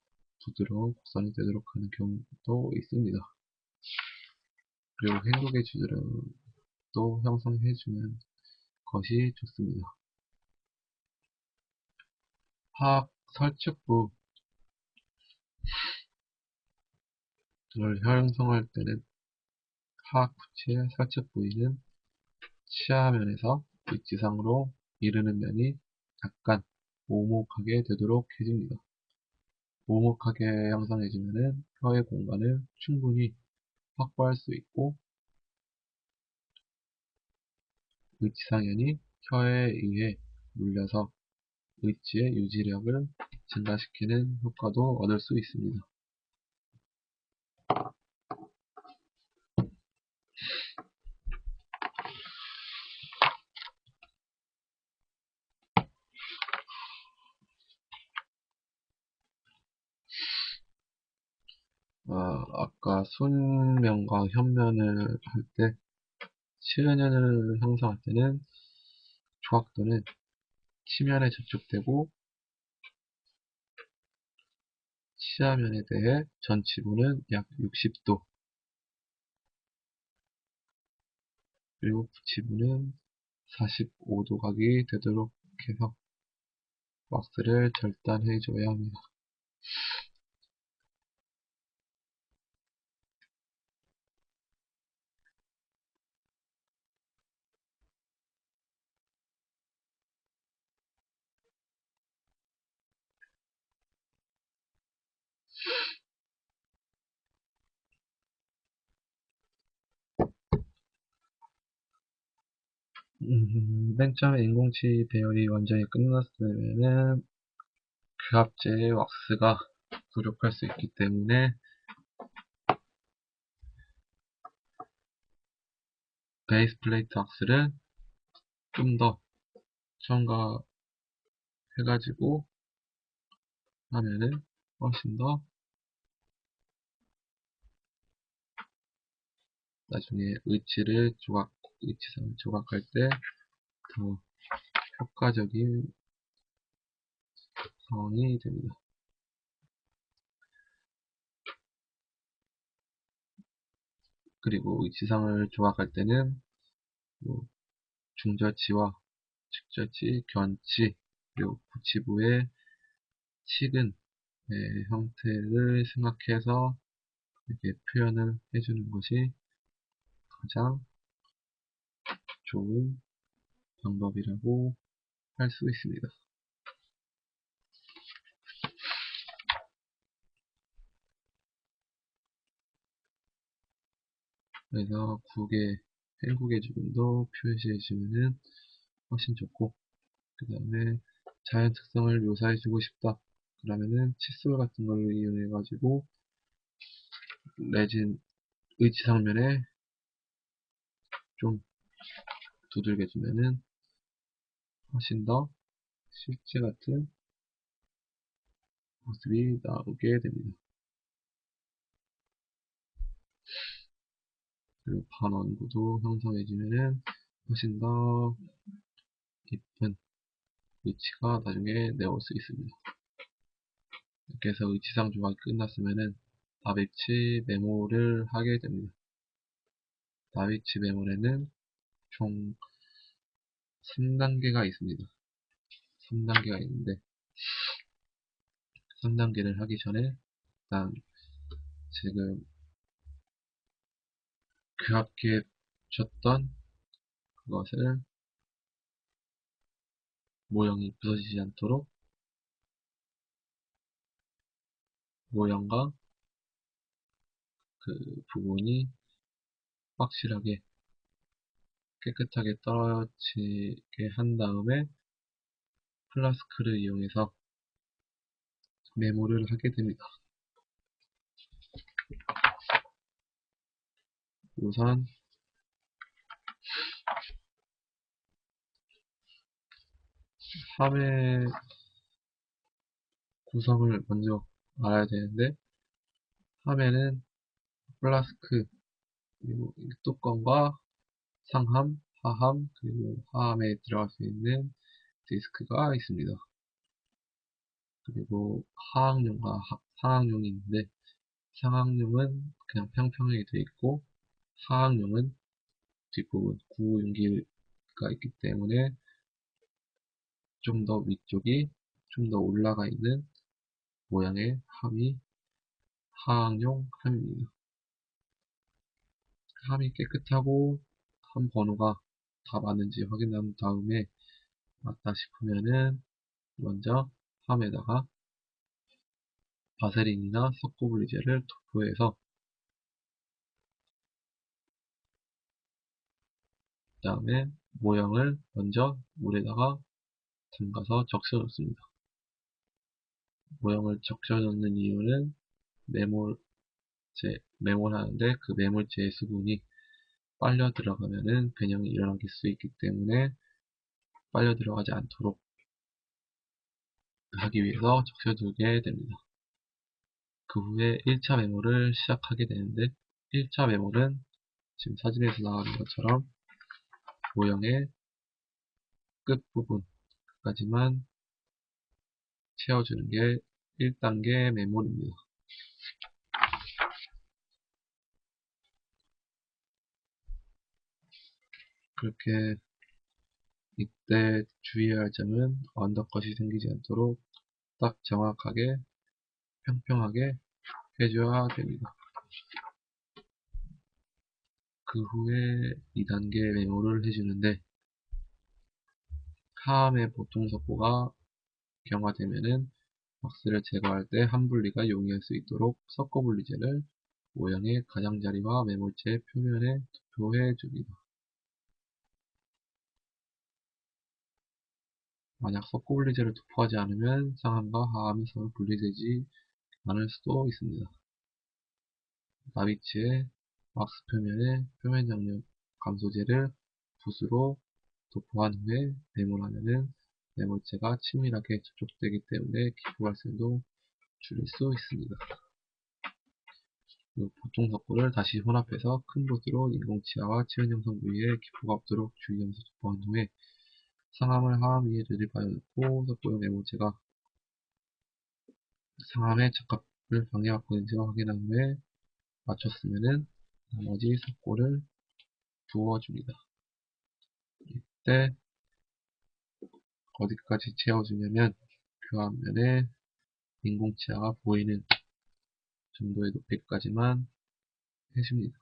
부드러운 곡선이 되도록 하는 경우도 있습니다. 그리고 행국의 주저름도 형성해주는 것이 좋습니다. 화학 설측부를 형성할 때는 화학 부치의 설측 부위는 치아면에서 위치상으로 이르는 면이 약간 오목하게 되도록 해줍니다. 오목하게 형성해주면 혀의 공간을 충분히 확보할 수 있고 위치상현이 혀에 의해 눌려서 위치의 유지력을 증가시키는 효과도 얻을 수 있습니다. 아까 순면과 현면을 할 때 치은현을 형성할 때는 조각도는 치면에 접촉되고 치아면에 대해 전치부는 약 60도 그리고 부치부는 45도 각이 되도록 해서 왁스를 절단해 줘야 합니다. 맨 처음에 인공치 배열이 완전히 끝났으면은 그 합제의 왁스가 부족할 수 있기 때문에 베이스 플레이트 왁스를 좀 더 첨가해서 해가지고 하면은 훨씬 더 나중에 의치상을 조각할 때 더 효과적인 상황이 됩니다. 그리고 의치상을 조각할 때는 뭐 중절치와 측절치, 견치, 그리고 부치부의 치근의 형태를 생각해서 이렇게 표현을 해주는 것이 가장 좋은 방법이라고 할 수 있습니다. 그래서 행국의 주름도 표시해주면 훨씬 좋고, 그 다음에 자연 특성을 묘사해주고 싶다. 그러면은 칫솔 같은 걸 이용해가지고 레진 의치상면에 좀 두들겨주면은 훨씬 더 실제 같은 모습이 나오게 됩니다. 그리고 반원구도 형성해주면은 훨씬 더 이쁜 위치가 나중에 내올 수 있습니다. 이렇게 해서 의치상 조각이 끝났으면은 다비치 메모를 하게 됩니다. 다비치 메모에는 총 3단계가 있습니다. 3단계가 있는데 3단계를 하기 전에 일단 지금 교합기에 쳤던 그것을 모형이 부서지지 않도록 모형과 그 부분이 확실하게 깨끗하게 떨어지게 한 다음에 플라스크를 이용해서 메모를 하게 됩니다. 우선 함의 구성을 먼저 알아야 되는데 함에는 플라스크 그리고 뚜껑과 상함, 하함 그리고 하함에 들어갈 수 있는 디스크가 있습니다. 그리고 하악용과 상악용이 있는데 상악용은 그냥 평평하게 되어 있고 하악용은 뒷부분 구용기가 있기 때문에 좀 더 위쪽이 좀 더 올라가 있는 모양의 함이 하악용 함입니다. 함이 깨끗하고 함 번호가 다 맞는지 확인한 다음에 맞다 싶으면은 먼저 함에다가 바세린이나 석고블리제를 도포해서 그 다음에 모형을 먼저 물에다가 담가서 적셔 놓습니다. 모형을 적셔 놓는 이유는 메몰하는데 그 메몰제의 수분이 빨려 들어가면은 변형이 일어날 수 있기 때문에 빨려 들어가지 않도록 하기 위해서 적셔두게 됩니다. 그 후에 1차 메몰을 시작하게 되는데 1차 메몰은 지금 사진에서 나오는 것처럼 모형의 끝부분까지만 채워주는 게 1단계 메몰입니다. 그렇게 이때 주의해야 할 점은 언더컷이 생기지 않도록 딱 정확하게 평평하게 해줘야 됩니다. 그 후에 2단계 메모를 해주는데 하암의 보통 석고가 경화되면은 박스를 제거할 때 한분리가 용이할 수 있도록 석고분리제를 모형의 가장자리와 매몰체 표면에 투표해 줍니다. 만약 석고분리제를 투표하지 않으면 상함과 하암이 서로 분리되지 않을 수도 있습니다. 나비치의 박스 표면에 표면 장력 감소제를 붓으로 도포한 후에 매몰하면은 매몰체가 치밀하게 접촉되기 때문에 기포 발생도 줄일 수 있습니다. 보통 석고를 다시 혼합해서 큰 보드로 인공치아와 치은형성 부위에 기포가 없도록 주의하면서 도포한 후에 상함을 하암 위에 드립하여 놓고 석고용 매몰체가 상함의 적합을 방해받고 확인한 후에 맞췄으면은 나머지 석고를 부어줍니다. 이때 어디까지 채워주냐면 그 앞면에 인공치아가 보이는 정도의 높이까지만 해줍니다.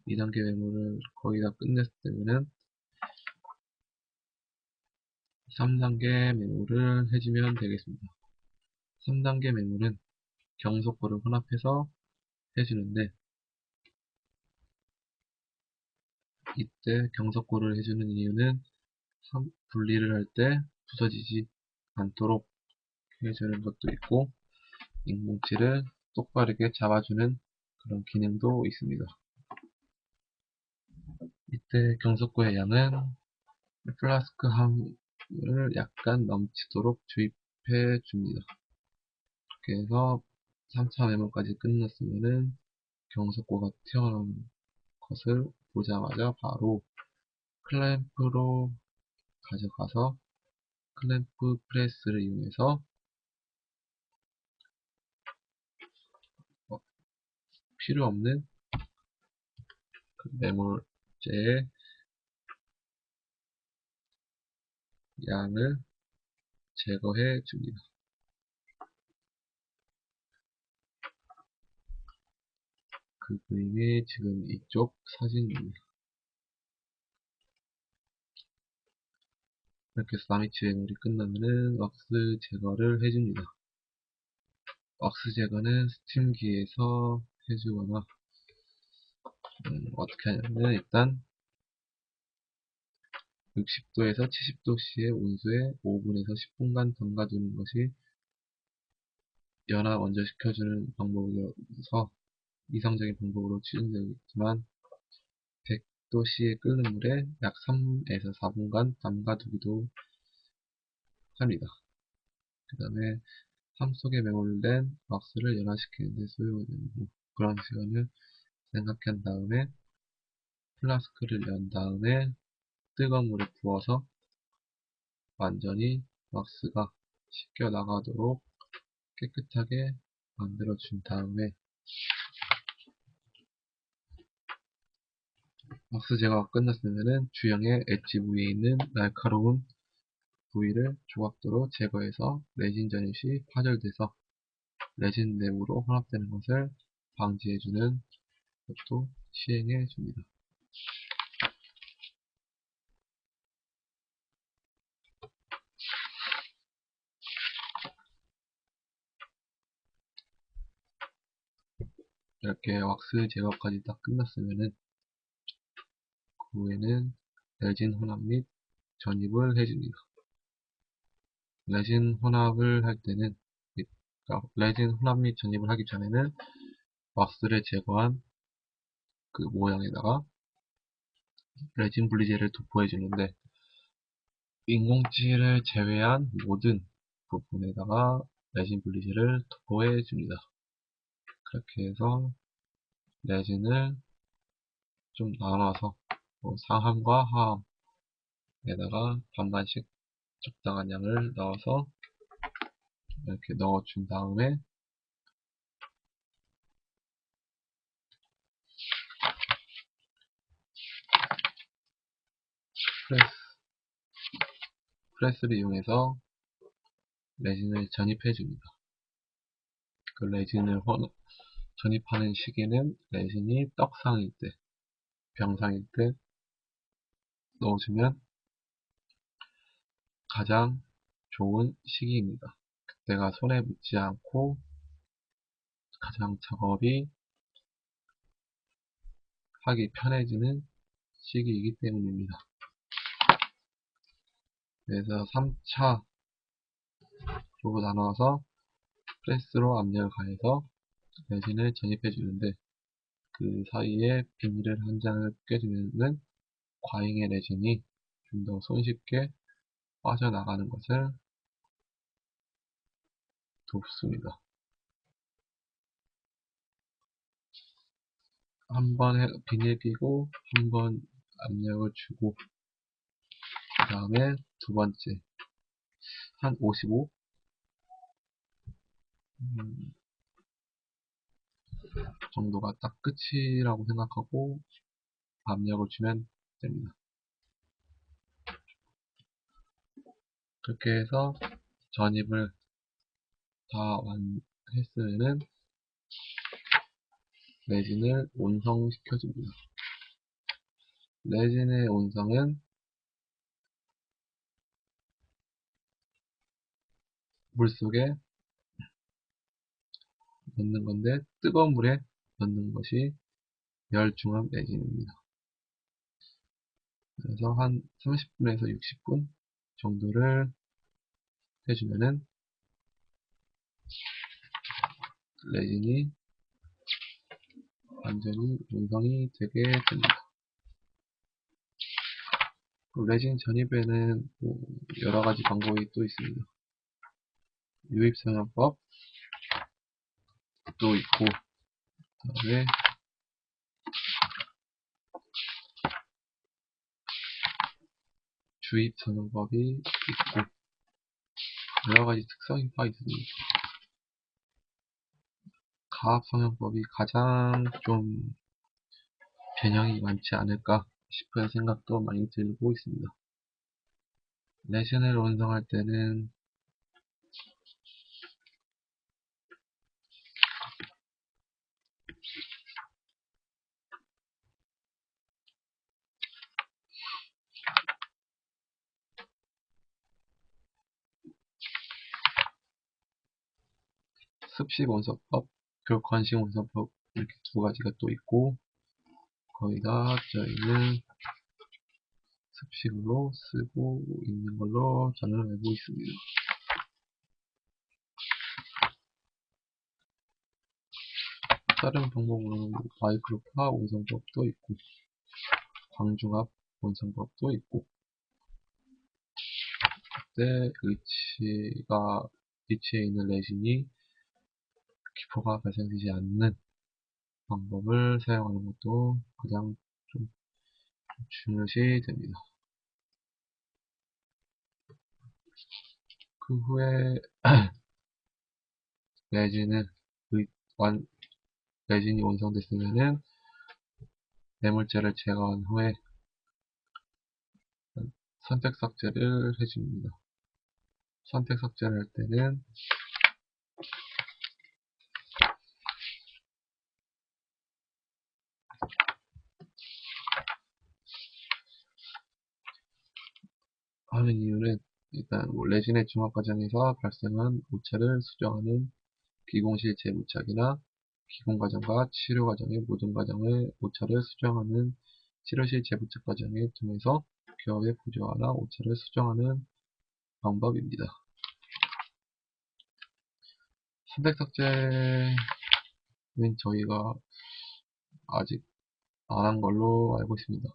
2단계 메모를 거의 다 끝냈을 때는 3단계 메모를 해주면 되겠습니다. 3단계 메모는 경속고를 혼합해서 해주는데 이때 경속고를 해주는 이유는 분리를 할 때 부서지지 않도록 해주는 것도 있고 인공치를 똑바르게 잡아주는 그런 기능도 있습니다. 이때 경속고의 양은 플라스크 함을 약간 넘치도록 주입해 줍니다. 이렇게 해서 3차 메모까지 끝났으면은 경속고가 튀어나오는 것을 보자마자 바로 클램프로 가져가서 클램프 프레스를 이용해서 필요 없는 그 매몰제의 양을 제거해 줍니다. 그 그림이 지금 이쪽 사진입니다. 이렇게 해서 다미치 매몰이 끝나면은 왁스 제거를 해줍니다. 왁스 제거는 스팀기에서 해주거나 어떻게 하냐면 일단 60도에서 70도씨의 온수에 5분에서 10분간 담가두는 것이 연화 먼저 시켜주는 방법이어서 이상적인 방법으로 추진되지만 100도씨의 끓는 물에 약 3에서 4분간 담가두기도 합니다. 그 다음에 삶 속에 매몰된 왁스를 연화시키는데 소요되는 그런 시간을 생각한 다음에 플라스크를 연 다음에 뜨거운 물에 부어서 완전히 왁스가 씻겨 나가도록 깨끗하게 만들어 준 다음에 왁스 제거가 끝났으면 주형의 엣지 부위에 있는 날카로운 부위를 조각도로 제거해서 레진 전입시 파절돼서 레진 내부로 혼합되는 것을 방지해주는 것도 시행해 줍니다. 이렇게 왁스 제거까지 딱 끝났으면은 그 후에는 레진 혼합 및 전입을 해줍니다. 레진 혼합을 할 때는 그러니까 레진 혼합 및 전입을 하기 전에는 왁스를 제거한 그 모양에다가 레진 분리제를 도포해 주는데 인공치를 제외한 모든 부분에다가 레진 분리제를 도포해 줍니다. 그렇게 해서 레진을 좀 나눠서 상함과 하함에다가 반반씩 적당한 양을 넣어서 이렇게 넣어준 다음에 프레스를 이용해서 레진을 전입해 줍니다. 그 레진을 전입하는 시기는 레진이 떡상일 때, 병상일 때 넣어주면 가장 좋은 시기입니다. 그때가 손에 묻지 않고 가장 작업이 하기 편해지는 시기이기 때문입니다. 그래서 3차로 나눠서 프레스로 압력을 가해서 레진을 전입해 주는데 그 사이에 비닐을 한 장을 껴주면은 과잉의 레진이 좀 더 손쉽게 빠져나가는 것을 돕습니다. 한번 비닐 끼고 한번 압력을 주고 그 다음에 두 번째 한 55 정도가 딱 끝이라고 생각하고 압력을 주면 됩니다. 그렇게 해서 전입을 다 했으면은 레진을 온성시켜줍니다. 레진의 온성은 물속에 넣는 건데 뜨거운 물에 넣는 것이 열중압 레진입니다. 그래서 한 30분에서 60분 정도를 해주면은 레진이 완전히 온성이 되게 됩니다. 레진 전입에는 여러가지 방법이 또 있습니다. 유입성형법도 있고, 그 다음에 주입성형법이 있고, 여러가지 특성이 다 있습니다. 가압성형법이 가장 좀 변형이 많지 않을까 싶은 생각도 많이 들고 있습니다. 레진을 원성할 때는 습식 원성법, 격관식 원성법 이렇게 두 가지가 또 있고 거의 다 저희는 습식으로 쓰고 있는 걸로 저는 알고 있습니다. 다른 방법으로는 마이크로파 원성법도 있고 광중압 원성법도 있고 그때 위치에 있는 레진이 기포가 발생되지 않는 방법을 사용하는 것도 가장 좀 중요시 됩니다. 그 후에 레진을 레진이 완성됐으면은 매물재를 제거한 후에 선택 삭제를 해줍니다. 선택 삭제를 할 때는 하는 이유는 일단 레진의 중합 과정에서 발생한 오차를 수정하는 기공실 재부착이나 기공 과정과 치료 과정의 모든 과정의 오차를 수정하는 치료실 재부착 과정을 통해서 기업의 부조화나 오차를 수정하는 방법입니다. 선택 삭제는 저희가 아직 안 한 걸로 알고 있습니다.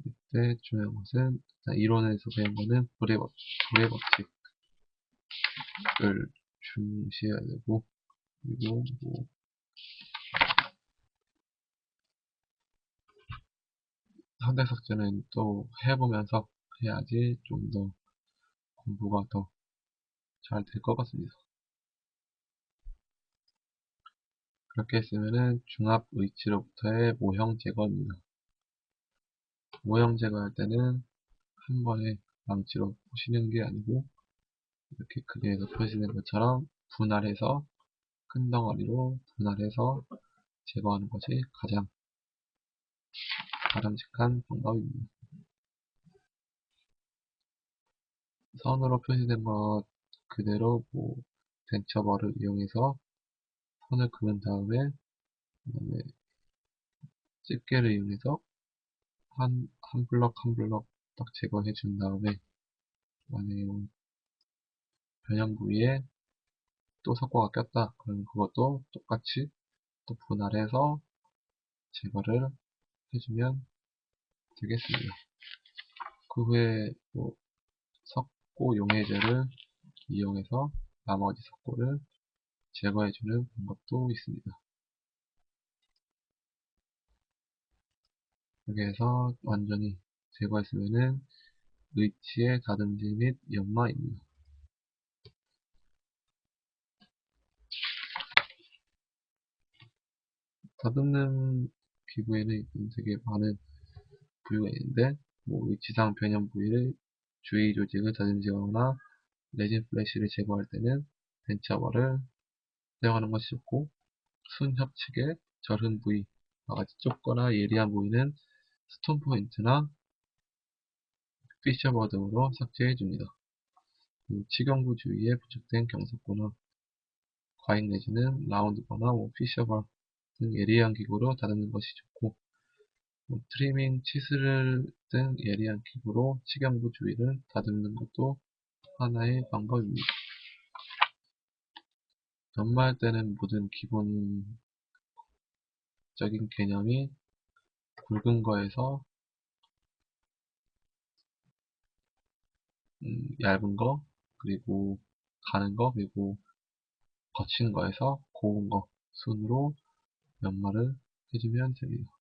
이때 중요한 것은 이론에서 배운 거는 불의 법칙을 중시해야 되고 그리고 선택 삭제는 또 해보면서 해야지 좀 더 공부가 더 잘 될 것 같습니다. 그렇게 했으면은 중압 위치로부터의 모형 제거입니다. 모형 제거할 때는 한 번에 망치로 부시는 게 아니고 이렇게 그림에서 표시된 것처럼 분할해서 큰 덩어리로 분할해서 제거하는 것이 가장 바람직한 방법입니다. 선으로 표시된 것 그대로 덴처벌을 이용해서 선을 그은 다음에 그다음에 집게를 이용해서 한 블럭 한 블럭 딱 제거해 준 다음에 만약에 변형 부위에 또 석고가 꼈다 그러면 그것도 똑같이 또 분할해서 제거를 해주면 되겠습니다. 그 후에 뭐 석고 용해제를 이용해서 나머지 석고를 제거해주는 방법도 있습니다. 이렇게 해서 완전히 제거했으면은 의치의 다듬질 및 연마입니다. 다듬는 피부에는 되게 많은 부위가 있는데, 뭐 의치상 변형 부위를 주위 조직을 다듬지거나 레진 플래시를 제거할 때는 벤처벌을 사용하는 것이 좋고, 순 협측의 절흔 부위, 같이 좁거나 예리한 부위는 스톤 포인트나 피셔버 등으로 삭제해 줍니다. 치경부 주위에 부착된 경석고나 과잉 내지는 라운드거나 피셔버 등 예리한 기구로 다듬는 것이 좋고, 트리밍, 치슬 등 예리한 기구로 치경부 주위를 다듬는 것도 하나의 방법입니다. 연마할 때는 모든 기본적인 개념이 굵은 거에서 얇은 거, 그리고 가는 거, 그리고 거친 거에서 고운 거 순으로 연마를 해주면 됩니다.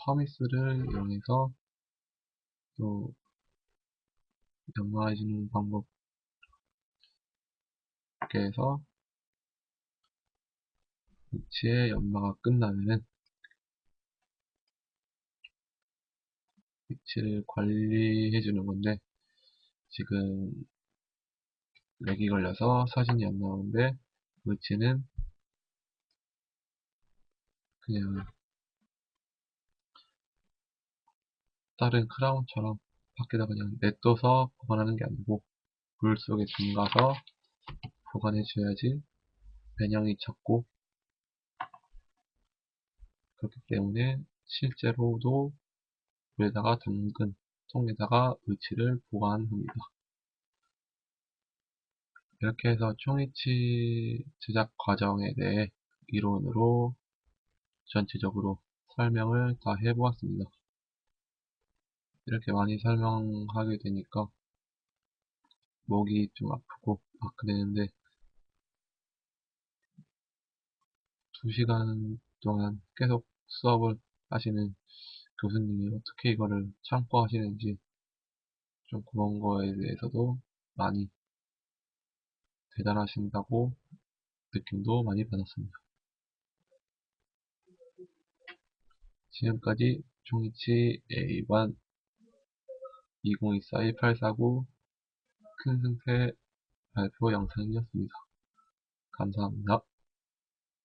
퍼미스를 이용해서 또 연마해주는 방법에 해서 위치의 연마가 끝나면은 위치를 관리해주는 건데, 지금 렉이 걸려서 사진이 안 나오는데, 위치는 그냥 다른 크라운처럼 밖에다 그냥 냅둬서 보관하는 게 아니고 물 속에 담가서 보관해줘야지 변형이 적고, 그렇기 때문에 실제로도 물에다가 담근 통에다가 의치를 보관합니다. 이렇게 해서 총이치 제작 과정에 대해 이론으로 전체적으로 설명을 다 해보았습니다. 이렇게 많이 설명하게 되니까 목이 좀 아프고 막 그랬는데, 2시간 동안 계속 수업을 하시는 교수님이 어떻게 이거를 참고 하시는지, 좀 그런 거에 대해서도 많이 대단하신다고 느낌도 많이 받았습니다. 지금까지 총이치 A1 2024-1849 큰 승패 발표 영상이었습니다. 감사합니다.